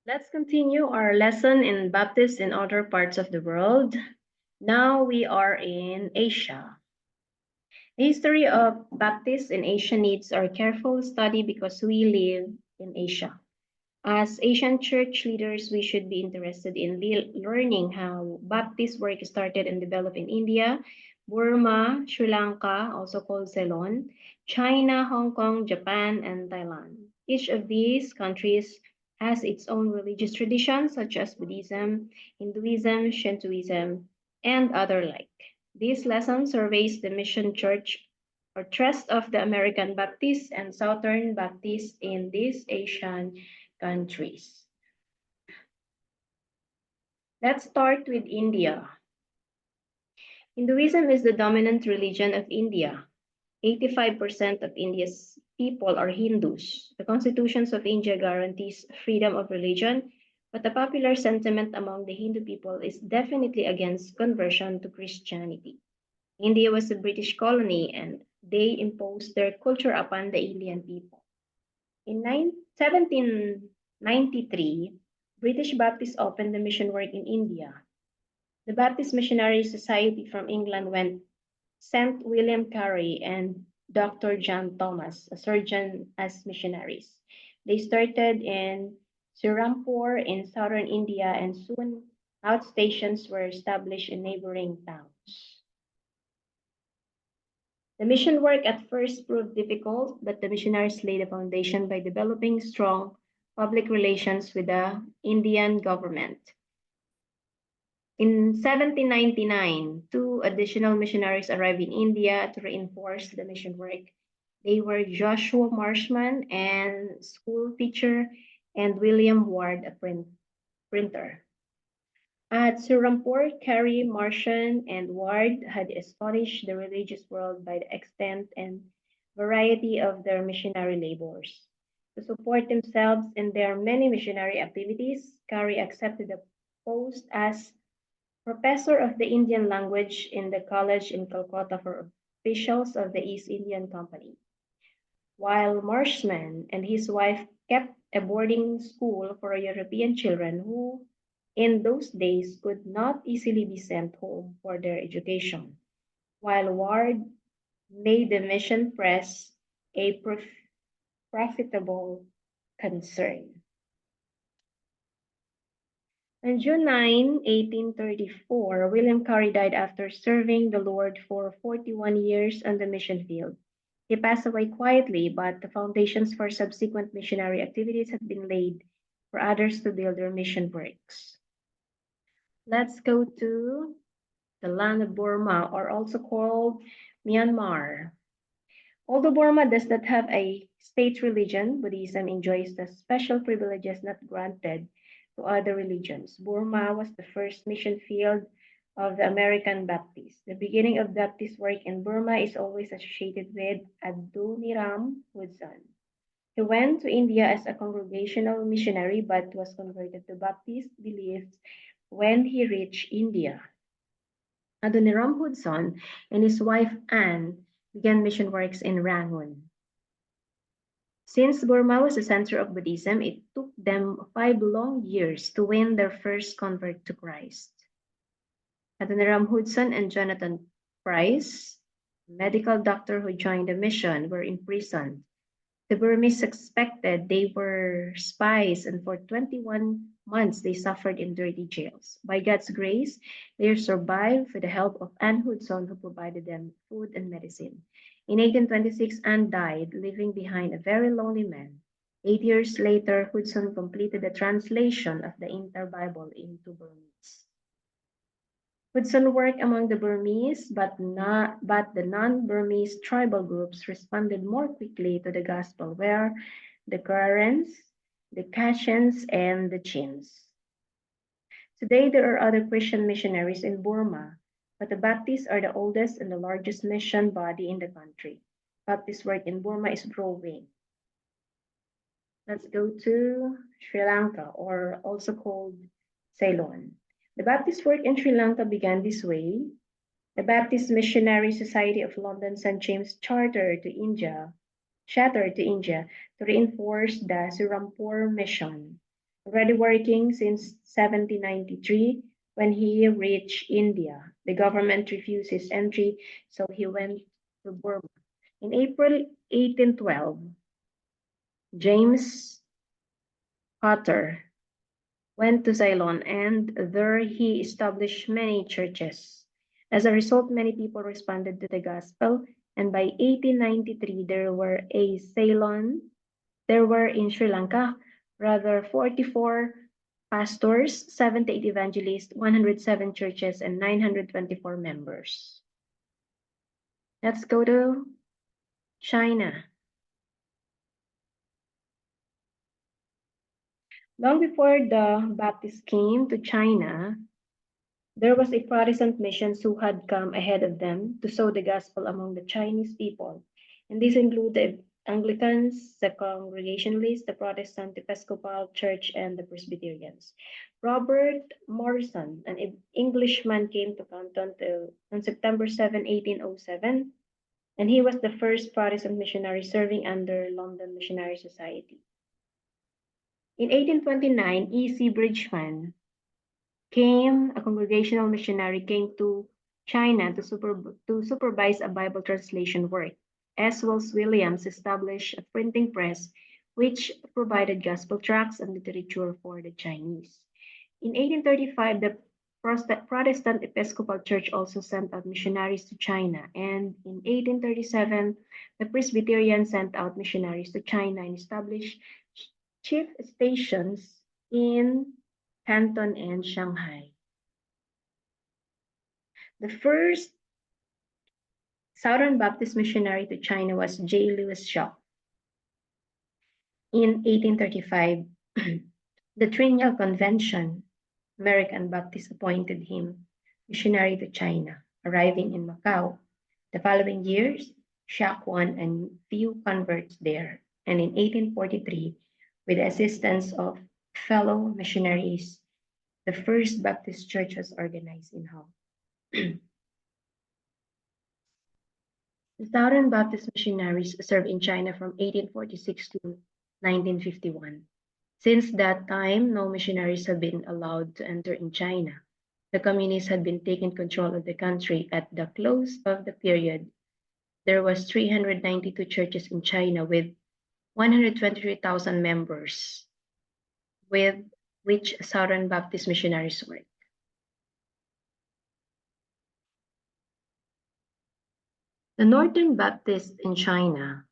Let's continue our lesson in Baptists in other parts of the world. Now we are in Asia. The history of Baptists in Asia needs our careful study because we live in Asia. As Asian church leaders, we should be interested in learning how Baptist work started and developed in India, Burma, Sri Lanka, also called Ceylon, China, Hong Kong, Japan, and Thailand. Each of these countries has its own religious traditions, such as Buddhism, Hinduism, Shintoism, and other like. This lesson surveys the mission church or trust of the American Baptists and Southern Baptists in these Asian countries. Let's start with India. Hinduism is the dominant religion of India. 85% of India's people are Hindus. The constitutions of India guarantees freedom of religion, but the popular sentiment among the Hindu people is definitely against conversion to Christianity. India was a British colony and they imposed their culture upon the Indian people. In 1793, British Baptists opened the mission work in India. The Baptist Missionary Society from England went sent William Carey and Dr. John Thomas, a surgeon, as missionaries. They started in Srirampur in southern India and soon outstations were established in neighboring towns. The mission work at first proved difficult, but the missionaries laid a foundation by developing strong public relations with the Indian government. In 1799, two additional missionaries arrived in India to reinforce the mission work. They were Joshua Marshman, and school teacher, and William Ward, a printer. At Srirampur, Carey, Marshman, and Ward had astonished the religious world by the extent and variety of their missionary labors. To support themselves in their many missionary activities, Carey accepted a post as professor of the Indian language in the college in Calcutta for officials of the East Indian Company, while Marshman and his wife kept a boarding school for European children who, in those days, could not easily be sent home for their education, while Ward made the mission press a profitable concern. On June 9, 1834, William Carey died after serving the Lord for 41 years on the mission field. He passed away quietly, but the foundations for subsequent missionary activities had been laid for others to build their mission works. Let's go to the land of Burma, or also called Myanmar. Although Burma does not have a state religion, Buddhism enjoys the special privileges not granted to other religions. Burma was the first mission field of the American Baptists. The beginning of Baptist work in Burma is always associated with Adoniram Woodson. He went to India as a congregational missionary but was converted to Baptist beliefs when he reached India. Adoniram Woodson and his wife Anne began mission works in Rangoon. Since Burma was the center of Buddhism, it took them 5 long years to win their first convert to Christ. Adoniram Woodson and Jonathan Price, a medical doctor who joined the mission, were imprisoned. The Burmese suspected they were spies, and for 21 months they suffered in dirty jails. By God's grace, they survived with the help of Anne Hudson, who provided them food and medicine. In 1826, Anne died, leaving behind a very lonely man. 8 years later, Hudson completed the translation of the entire Bible into Burmese. Hudson worked among the Burmese, but the non-Burmese tribal groups responded more quickly to the gospel, where the Karens, the Kashans, and the Chins. Today, there are other Christian missionaries in Burma, but the Baptists are the oldest and the largest mission body in the country. Baptist work in Burma is growing. Let's go to Sri Lanka, or also called Ceylon. The Baptist work in Sri Lanka began this way. The Baptist Missionary Society of London St. James shattered to India to reinforce the Srirampur mission. already working since 1793. When he reached India, the government refused his entry, so he went to Burma. In April 1812, James Potter went to Ceylon, and there he established many churches. As a result, many people responded to the gospel, and by 1893 there were in Sri Lanka rather 44 pastors, 78 evangelists, 107 churches, and 924 members. Let's go to China. Long before the Baptists came to China, there was a Protestant mission who had come ahead of them to sow the gospel among the Chinese people. And these include the Anglicans, the Congregationalists, the Protestant Episcopal Church, and the Presbyterians. Robert Morrison, an Englishman, came to Canton on September 7, 1807, and he was the first Protestant missionary serving under London Missionary Society. In 1829, E.C. Bridgman a congregational missionary, came to China to supervise a Bible translation work. As Wells Williams established a printing press which provided gospel tracts and literature for the Chinese. In 1835, the Protestant Episcopal Church also sent out missionaries to China, and in 1837, the Presbyterian sent out missionaries to China and established chief stations in Canton and Shanghai. The first Southern Baptist missionary to China was J. Lewis Shaw. In 1835, the Triennial Convention, American Baptists appointed him missionary to China, arriving in Macau. The following years, Shaw won a few converts there, and in 1843, with the assistance of fellow missionaries, the First Baptist Church was organized in Hong Kong. The Southern Baptist missionaries served in China from 1846 to 1951. Since that time, no missionaries have been allowed to enter in China. The communists had been taking control of the country. At the close of the period, there was 392 churches in China with 123,000 members, with which Southern Baptist missionaries worked. The Northern Baptists in China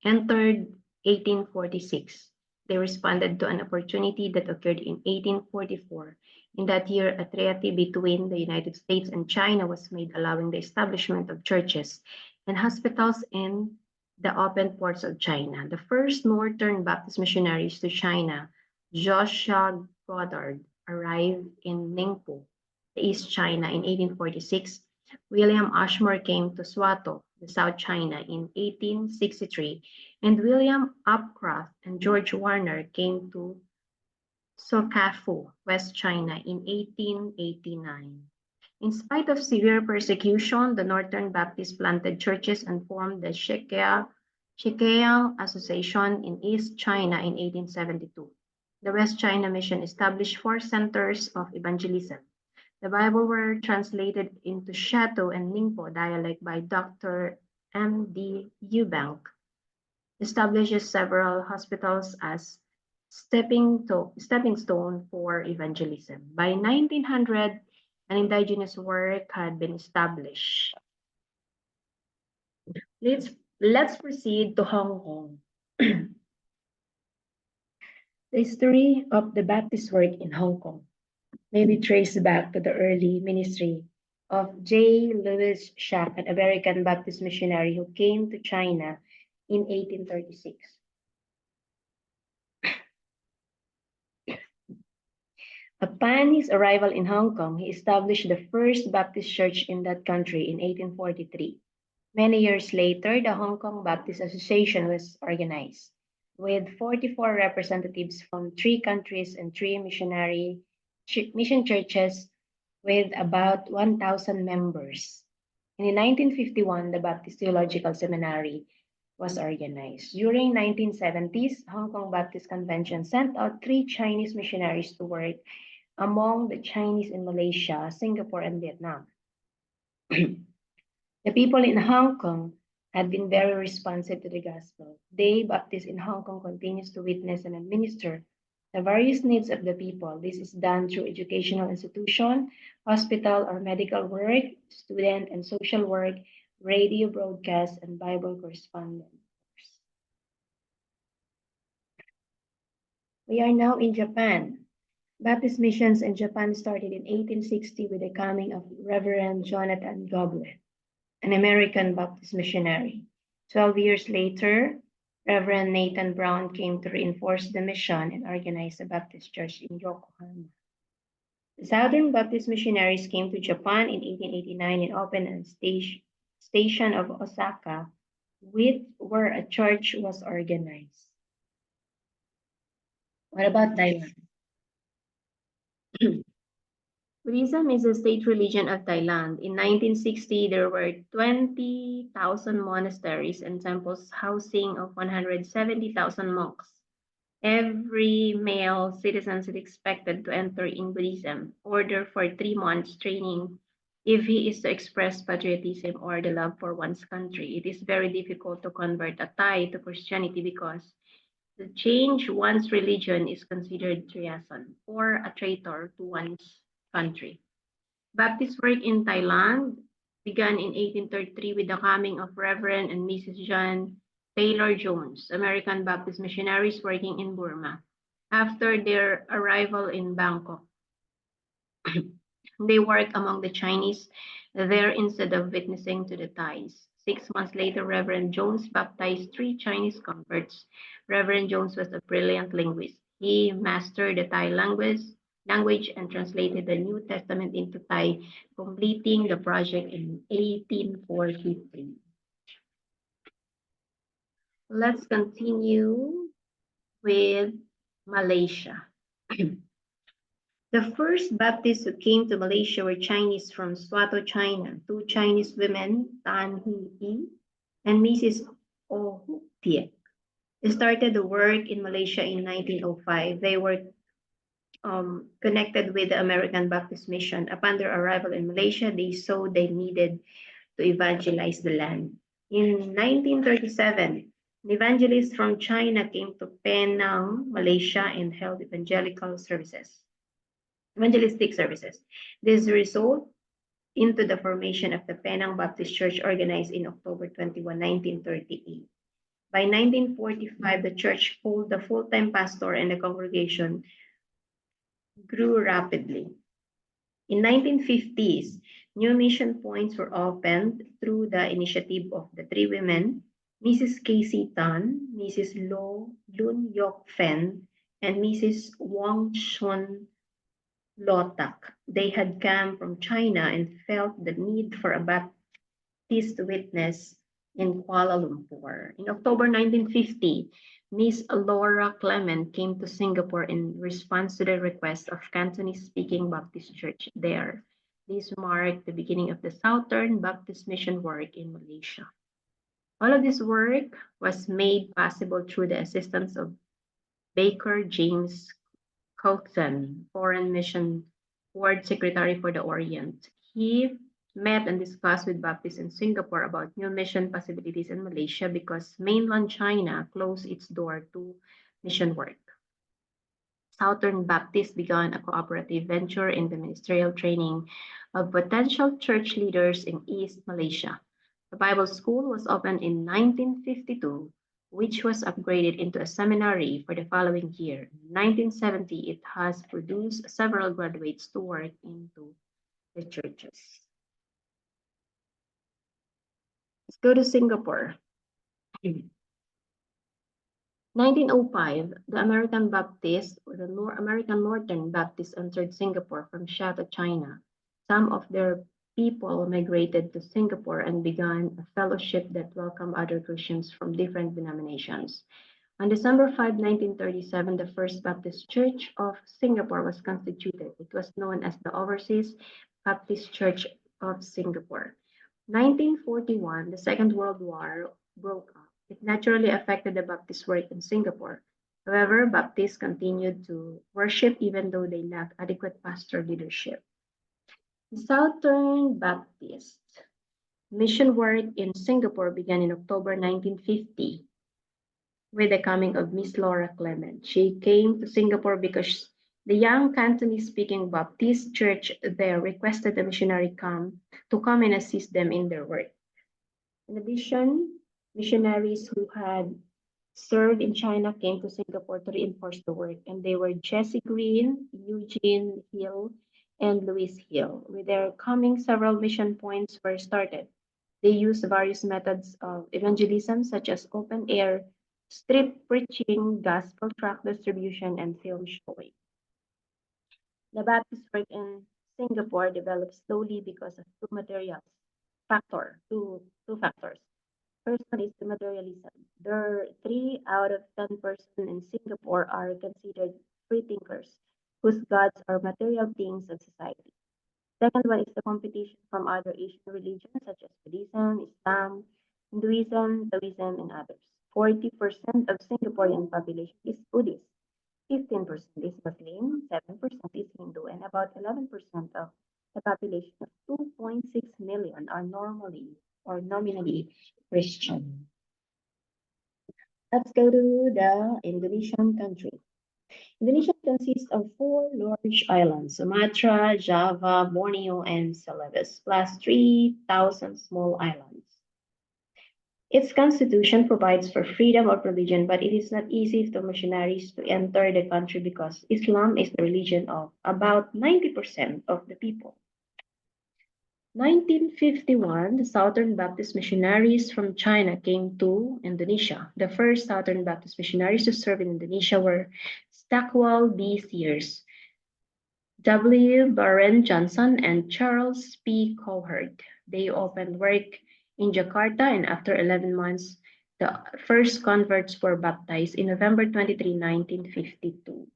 entered 1846. They responded to an opportunity that occurred in 1844. In that year, a treaty between the United States and China was made, allowing the establishment of churches and hospitals in the open ports of China. The first Northern Baptist missionaries to China, Joshua Goddard, arrived in Ningpo, East China, in 1846. William Ashmore came to Swato, the South China, in 1863, and William Upcroft and George Warner came to Sokafu, West China, in 1889. In spite of severe persecution, the Northern Baptists planted churches and formed the Shikeang Association in East China in 1872. The West China Mission established 4 centers of evangelism. The Bible were translated into Shato and Ningpo dialect by Dr. M.D. Eubank, establishes several hospitals as stepping stone for evangelism. By 1900, an indigenous work had been established. Let's proceed to Hong Kong. The history of the Baptist work in Hong Kong may be traced back to the early ministry of J. Lewis Shack, an American Baptist missionary who came to China in 1836. Upon his arrival in Hong Kong, he established the first Baptist church in that country in 1843. Many years later, the Hong Kong Baptist Association was organized, with 44 representatives from 3 countries and 3 mission churches with about 1,000 members. And in 1951, the Baptist Theological Seminary was organized. During 1970s, Hong Kong Baptist Convention sent out three Chinese missionaries to work among the Chinese in Malaysia, Singapore, and Vietnam. The people in Hong Kong had been very responsive to the gospel. They, Baptists in Hong Kong, continues to witness and administer the various needs of the people. This is done through educational institution, hospital or medical work, student and social work, radio broadcast, and Bible correspondence. We are now in Japan. Baptist missions in Japan started in 1860 with the coming of Reverend Jonathan Goblet, an American Baptist missionary. 12 years later, Reverend Nathan Brown came to reinforce the mission and organize a Baptist church in Yokohama. The Southern Baptist missionaries came to Japan in 1889 and opened a station of Osaka, where a church was organized. What about Thailand? Buddhism is the state religion of Thailand. In 1960, there were 20,000 monasteries and temples housing of 170,000 monks. Every male citizen is expected to enter in Buddhism, order for 3 months training if he is to express patriotism or the love for one's country. It is very difficult to convert a Thai to Christianity because to change one's religion is considered treason or a traitor to one's country. Baptist work in Thailand began in 1833 with the coming of Reverend and Mrs. John Taylor Jones, American Baptist missionaries working in Burma. After their arrival in Bangkok, they worked among the Chinese there instead of witnessing to the Thais. 6 months later, Reverend Jones baptized 3 Chinese converts. Reverend Jones was a brilliant linguist. He mastered the Thai language and translated the New Testament into Thai, completing the project in 1843. Let's continue with Malaysia. The first Baptists who came to Malaysia were Chinese from Swato, China. 2 Chinese women, Tan Hee and Mrs. Oh Tiek, started the work in Malaysia in 1905. They were connected with the American Baptist Mission. Upon their arrival in Malaysia, they saw they needed to evangelize the land. In 1937, an evangelist from China came to Penang, Malaysia, and held evangelistic services. This resulted into the formation of the Penang Baptist Church, organized in October 21, 1938. By 1945, the church pulled the full-time pastor and the congregation grew rapidly. In 1950s, new mission points were opened through the initiative of the 3 women, Mrs. Casey Tan, Mrs. Lun Yok Fen, and Mrs. Wang Shun Lotak. They had come from China and felt the need for a Baptist witness in Kuala Lumpur. In October 1950, Miss Laura Clement came to Singapore in response to the request of Cantonese-speaking Baptist Church there. This marked the beginning of the Southern Baptist mission work in Malaysia. All of this work was made possible through the assistance of Baker James Coulson, Foreign Mission Board Secretary for the Orient. He met and discussed with Baptists in Singapore about new mission possibilities in Malaysia because mainland China closed its door to mission work. Southern Baptists began a cooperative venture in the ministerial training of potential church leaders in East Malaysia. The Bible School was opened in 1952, which was upgraded into a seminary for the following year. In 1970, it has produced several graduates to work into the churches. Let's go to Singapore. In 1905, the American Baptists, or the American Northern Baptists, entered Singapore from Shatto, China. Some of their people migrated to Singapore and began a fellowship that welcomed other Christians from different denominations. On December 5, 1937, the First Baptist Church of Singapore was constituted. It was known as the Overseas Baptist Church of Singapore. 1941, the Second World War broke out. It naturally affected the Baptist work in Singapore. However, Baptists continued to worship even though they lacked adequate pastor leadership. The Southern Baptist mission work in Singapore began in October 1950 with the coming of Miss Laura Clement. She came to Singapore because the young Cantonese-speaking Baptist church there requested a missionary come and assist them in their work. In addition, missionaries who had served in China came to Singapore to reinforce the work, and they were Jesse Green, Eugene Hill, and Louis Hill. With their coming, several mission points were started. They used various methods of evangelism, such as open air, street preaching, gospel tract distribution, and film showing. The Baptist work in Singapore developed slowly because of two factors. First one is the materialism. There are 3 out of 10 persons in Singapore are considered free thinkers, whose gods are material things of society. Second one is the competition from other Asian religions such as Buddhism, Islam, Hinduism, Taoism, and others. 40% of Singaporean population is Buddhist, 15% is Muslim, 7% is Hindu, and about 11% of the population of 2.6 million are normally or nominally Christian. Let's go to the Indonesian country. Indonesia consists of 4 large islands, Sumatra, Java, Borneo, and Celebes, plus 3,000 small islands. Its constitution provides for freedom of religion, but it is not easy for missionaries to enter the country because Islam is the religion of about 90% of the people. 1951, the Southern Baptist missionaries from China came to Indonesia. The first Southern Baptist missionaries to serve in Indonesia were Stockwell B. Sears, W. Barron Johnson, and Charles P. Cowherd. They opened work in Jakarta, and after 11 months, the first converts were baptized in November 23, 1952.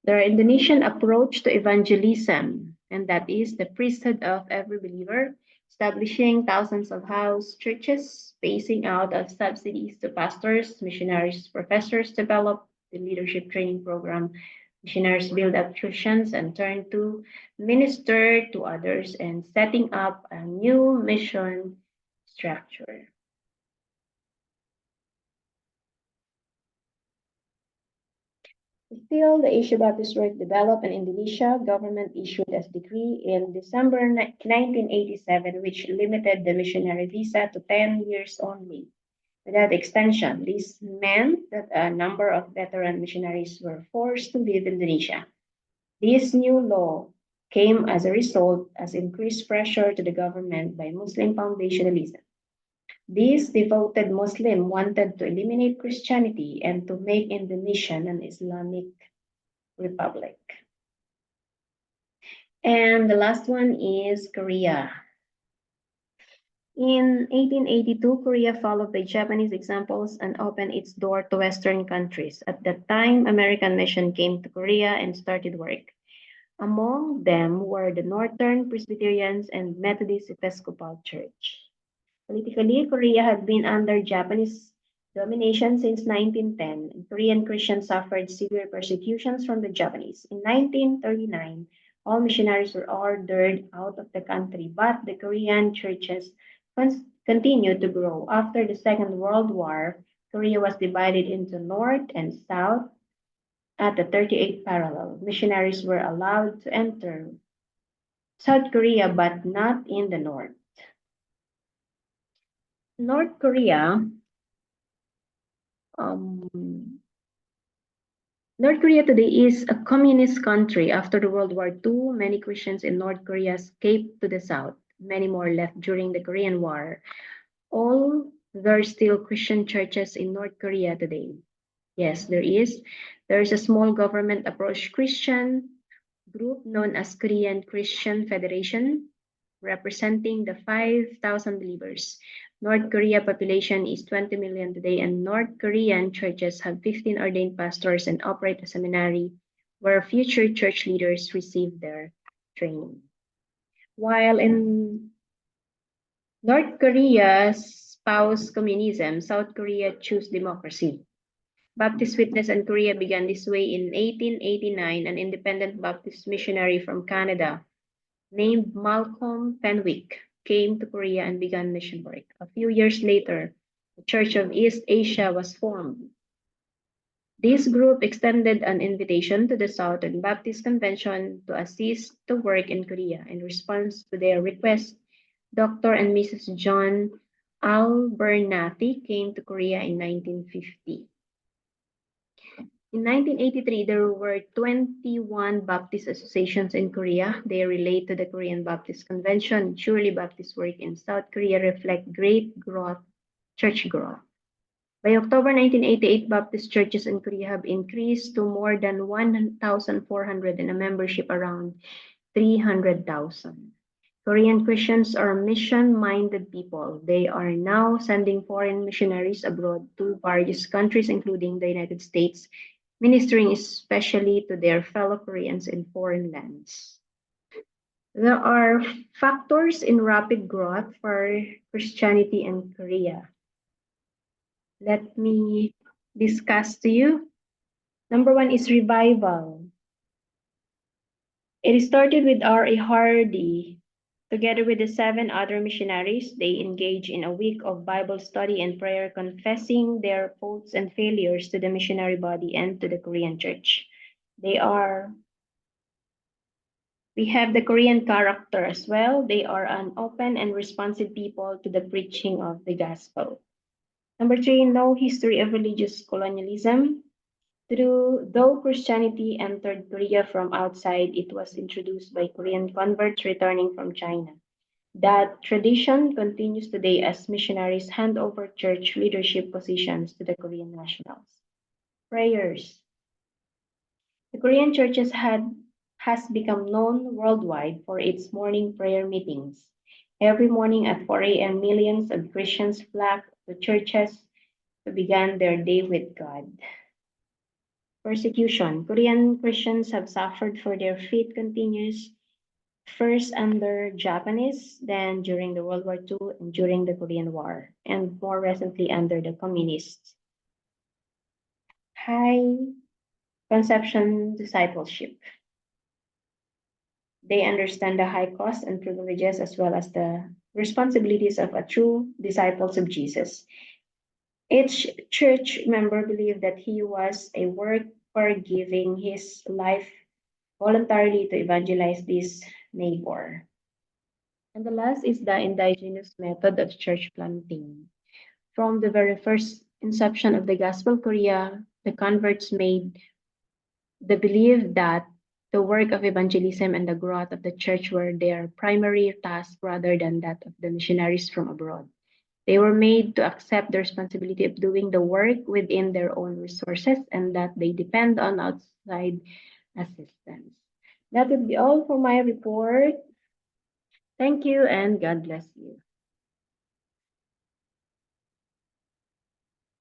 Their Indonesian approach to evangelism, and that is the priesthood of every believer, establishing thousands of house churches, phasing out of subsidies to pastors, missionaries, professors, develop the leadership training program. Missionaries build up Christians and turn to minister to others and setting up a new mission structure. Still, the Asia Baptist work developed in Indonesia. Government issued a decree in December 1987, which limited the missionary visa to 10 years only. Without extension, this meant that a number of veteran missionaries were forced to leave Indonesia. This new law came as a result as increased pressure to the government by Muslim foundationalism. These devoted Muslims wanted to eliminate Christianity and to make Indonesia an Islamic republic. And the last one is Korea. In 1882, Korea followed the Japanese examples and opened its door to Western countries. At that time, American mission came to Korea and started work. Among them were the Northern Presbyterians and Methodist Episcopal Church. Politically, Korea had been under Japanese domination since 1910, and Korean Christians suffered severe persecutions from the Japanese. In 1939, all missionaries were ordered out of the country, but the Korean churches continued to grow. After the Second World War, Korea was divided into North and South at the 38th parallel. Missionaries were allowed to enter South Korea, but not in the North. North Korea, North Korea today is a communist country. After the World War II, many Christians in North Korea escaped to the south. Many more left during the Korean War. All there are still Christian churches in North Korea today. Yes, there is. There is a small government approach Christian group known as Korean Christian Federation, representing the 5,000 believers. North Korea population is 20 million today, and North Korean churches have 15 ordained pastors and operate a seminary where future church leaders receive their training. While in North Korea's espouse communism, South Korea chose democracy. Baptist Witness in Korea began this way in 1889. An independent Baptist missionary from Canada named Malcolm Fenwick came to Korea and began mission work. A few years later, the Church of East Asia was formed. This group extended an invitation to the Southern Baptist Convention to assist the work in Korea. In response to their request, Dr. and Mrs. John Albernathi came to Korea in 1950. In 1983, there were 21 Baptist associations in Korea. They relate to the Korean Baptist Convention. Surely Baptist work in South Korea reflect great growth, church growth. By October 1988, Baptist churches in Korea have increased to more than 1,400 and a membership around 300,000. Korean Christians are mission-minded people. They are now sending foreign missionaries abroad to various countries, including the United States, ministering especially to their fellow Koreans in foreign lands. There are factors in rapid growth for Christianity in Korea. Let me discuss to you. Number one is revival. It started with R.A. Hardy. Together with the 7 other missionaries, they engaged in a week of Bible study and prayer, confessing their faults and failures to the missionary body and to the Korean church. We have the Korean character as well. They are an open and responsive people to the preaching of the gospel. Number 3, no history of religious colonialism. Though Christianity entered Korea from outside, it was introduced by Korean converts returning from China. That tradition continues today as missionaries hand over church leadership positions to the Korean nationals. Prayers. The Korean churches has become known worldwide for its morning prayer meetings. Every morning at 4 a.m., millions of Christians flock to churches to begin their day with God. Persecution. Korean Christians have suffered for their faith continues, first under Japanese, then during the World War II and during the Korean War, and more recently under the communists. High conception discipleship. They understand the high cost and privileges as well as the responsibilities of a true disciples of Jesus. Each church member believed that he was a worker giving his life voluntarily to evangelize this neighbor. And the last is the indigenous method of church planting. From the very first inception of the Gospel Korea, the converts made the belief that the work of evangelism and the growth of the church were their primary task rather than that of the missionaries from abroad. They were made to accept the responsibility of doing the work within their own resources and that they depend on outside assistance. That would be all for my report. Thank you and God bless you.